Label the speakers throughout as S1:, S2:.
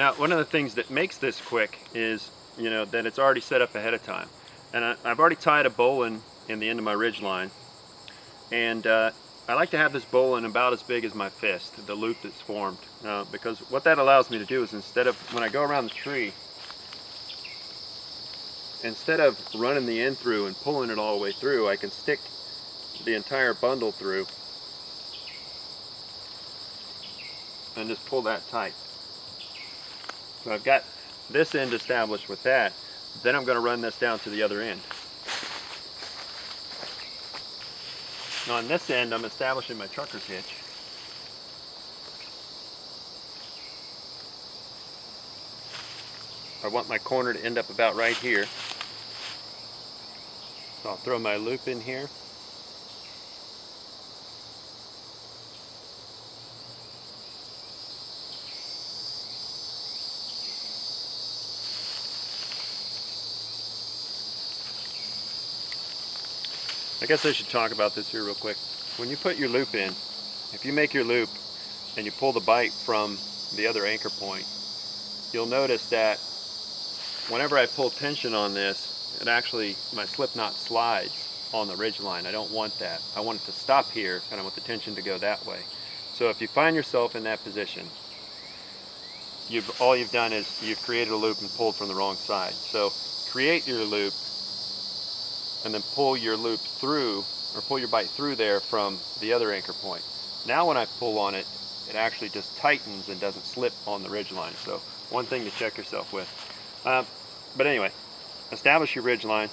S1: Now, one of the things that makes this quick is, that it's already set up ahead of time. And I've already tied a bowline in the end of my ridgeline. And I like to have this bowline about as big as my fist, the loop that's formed. Because what that allows me to do is, instead of, when I go around the tree, instead of running the end through and pulling it all the way through, I can stick the entire bundle through and just pull that tight. So I've got this end established with that. Then I'm going to run this down to the other end. Now on this end, I'm establishing my trucker's hitch. I want my corner to end up about right here. So I'll throw my loop in here. I guess I should talk about this here real quick. When you put your loop in, if you make your loop and you pull the bite from the other anchor point, you'll notice that whenever I pull tension on this, it actually, my slip knot slides on the ridge line. I don't want that. I want it to stop here, and I want the tension to go that way. So if you find yourself in that position, all you've done is you've created a loop and pulled from the wrong side. So create your loop and then pull your loop through, or pull your bite through there from the other anchor point. Now when I pull on it, it actually just tightens and doesn't slip on the ridge line. So one thing to check yourself with. But anyway, establish your ridge line.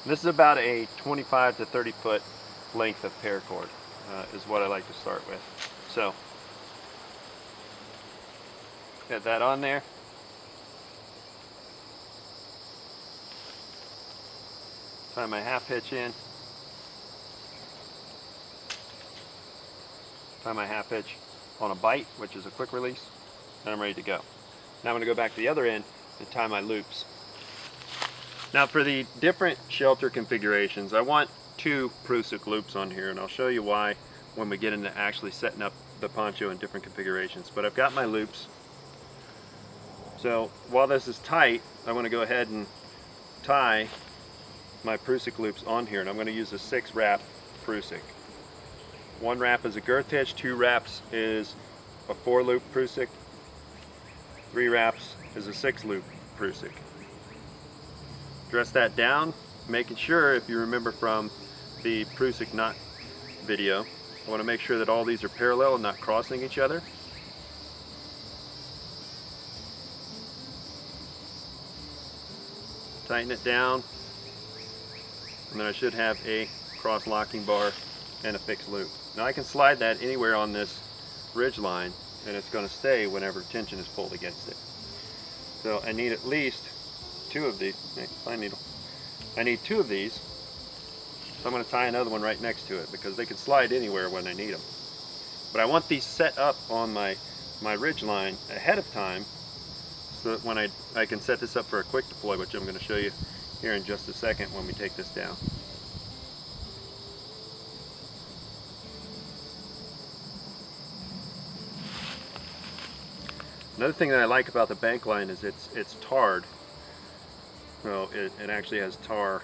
S1: This is about a 25 to 30 foot length of paracord is what I like to start with. So get that on there. Tie my half hitch in. Tie my half hitch on a bite, which is a quick release, and I'm ready to go. Now I'm going to go back to the other end and tie my loops. Now for the different shelter configurations, I want 2 Prusik loops on here, and I'll show you why when we get into actually setting up the poncho in different configurations. But I've got my loops. So while this is tight, I want to go ahead and tie my Prusik loops on here, and I'm going to use a 6 wrap Prusik. 1 wrap is a girth hitch, 2 wraps is a 4 loop Prusik, 3 wraps is a 6 loop Prusik. Dress that down, making sure, if you remember from the Prusik knot video, I want to make sure that all these are parallel and not crossing each other. Tighten it down, and then I should have a cross locking bar and a fixed loop. Now I can slide that anywhere on this ridge line, and it's going to stay whenever tension is pulled against it. So I need at least 2 of these. Fine needle. I need 2 of these, so I'm going to tie another one right next to it because they can slide anywhere when I need them. But I want these set up on my ridge line ahead of time, so that when I can set this up for a quick deploy, which I'm going to show you here in just a second when we take this down. Another thing that I like about the bank line is it's tarred. Well, it actually has tar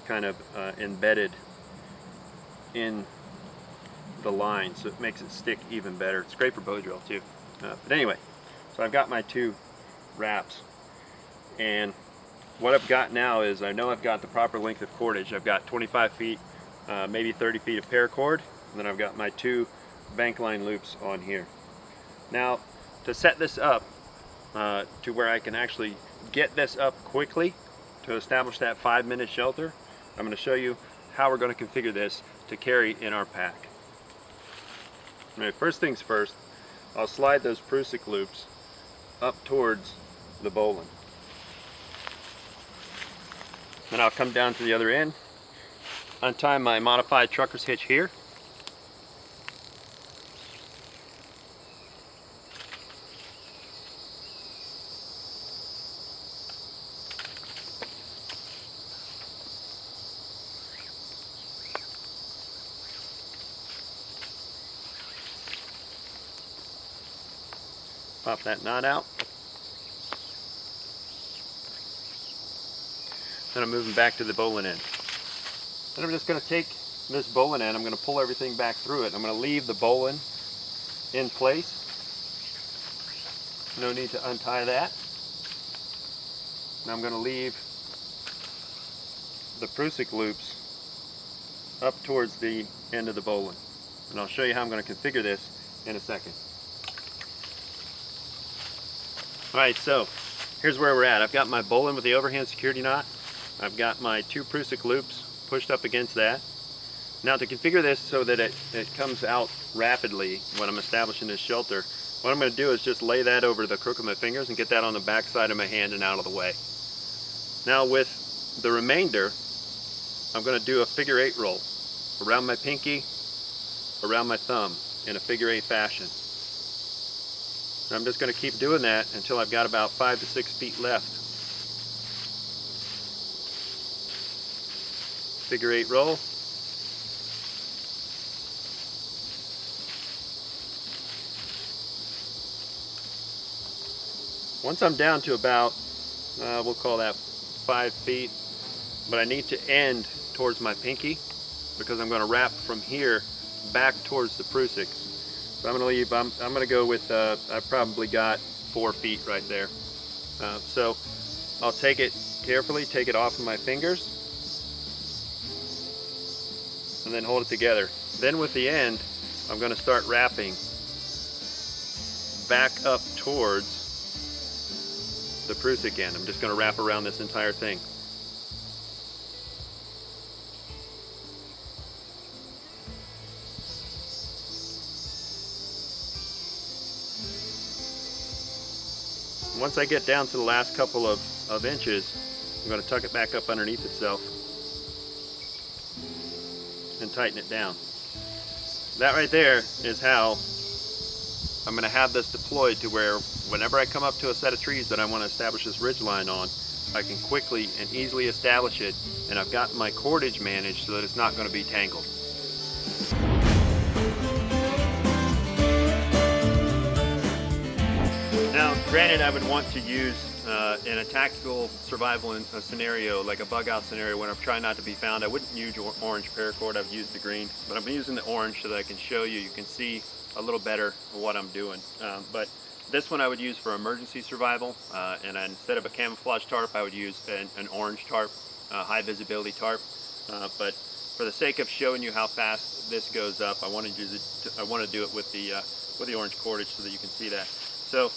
S1: kind of embedded in the line, so it makes it stick even better. It's great for bow drill too. But anyway, so I've got my 2 wraps, and what I've got now is I know I've got the proper length of cordage. I've got 25 feet, maybe 30 feet of paracord, and then I've got my 2 bank line loops on here. Now, to set this up to where I can actually get this up quickly to establish that 5-minute shelter, I'm going to show you how we're going to configure this to carry in our pack. All right, first things first, I'll slide those Prusik loops up towards the bowline. Then I'll come down to the other end, untie my modified trucker's hitch here, Pop that knot out. Then I'm moving back to the bowline end. Then I'm just going to take this bowline end, I'm going to pull everything back through it. I'm going to leave the bowline in place. No need to untie that. And I'm going to leave the prusik loops up towards the end of the bowline. And I'll show you how I'm going to configure this in a second. Alright, so here's where we're at. I've got my bowline with the overhand security knot. I've got my 2 prusik loops pushed up against that. Now to configure this so that it comes out rapidly when I'm establishing this shelter, what I'm going to do is just lay that over the crook of my fingers and get that on the back side of my hand and out of the way. Now with the remainder, I'm going to do a figure 8 roll around my pinky, around my thumb in a figure 8 fashion. And I'm just going to keep doing that until I've got about 5 to 6 feet left. Figure 8 roll. Once I'm down to about, we'll call that 5 feet, but I need to end towards my pinky because I'm going to wrap from here back towards the prusiks. So I'm going to leave, I'm going to go with, I've probably got 4 feet right there. So I'll take it carefully, take it off of my fingers, and then hold it together. Then with the end, I'm going to start wrapping back up towards the prusik end. I'm just going to wrap around this entire thing. Once I get down to the last couple of inches, I'm going to tuck it back up underneath itself and tighten it down. That right there is how I'm going to have this deployed to where whenever I come up to a set of trees that I want to establish this ridge line on, I can quickly and easily establish it, and I've got my cordage managed so that it's not going to be tangled. Now, granted, I would want to use in a tactical survival scenario, like a bug out scenario when I'm trying not to be found, I wouldn't use orange paracord, I've used the green, but I'm using the orange so that I can show you, you can see a little better what I'm doing. But this one I would use for emergency survival, and instead of a camouflage tarp, I would use an orange tarp, high visibility tarp. But for the sake of showing you how fast this goes up, I want to use it. I want to do it with the orange cordage so that you can see that. So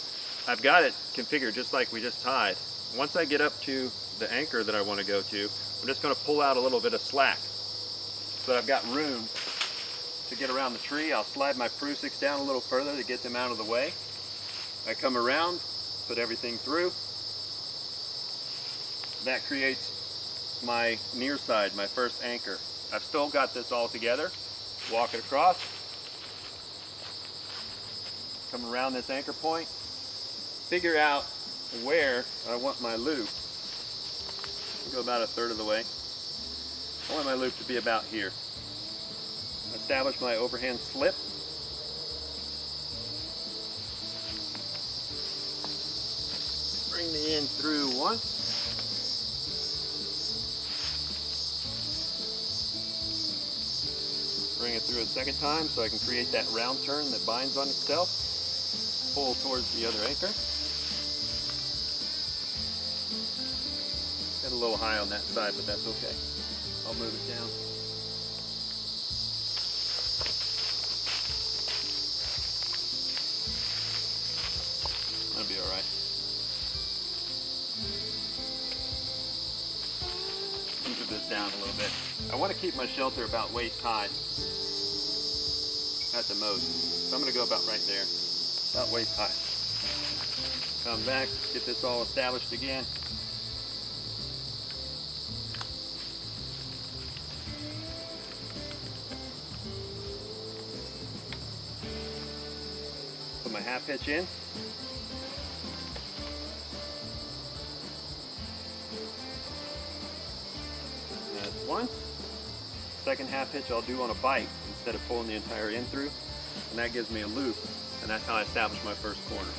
S1: I've got it configured just like we just tied. Once I get up to the anchor that I want to go to, I'm just going to pull out a little bit of slack so that I've got room to get around the tree. I'll slide my prusiks down a little further to get them out of the way. I come around, put everything through. That creates my near side, my first anchor. I've still got this all together. Walk it across. Come around this anchor point. Figure out where I want my loop. I'll go about 1/3 of the way. I want my loop to be about here. Establish my overhand slip. Bring the end through once. Bring it through a second time so I can create that round turn that binds on itself. Pull towards the other anchor. Got a little high on that side, but that's okay. I'll move it down. That'll be all right. Move this down a little bit. I want to keep my shelter about waist high at the most. So I'm going to go about right there, about waist high. Come back, get this all established again. Put my half hitch in. That's one. Second half hitch I'll do on a bite instead of pulling the entire end through, and that gives me a loop, and that's how I establish my first corner.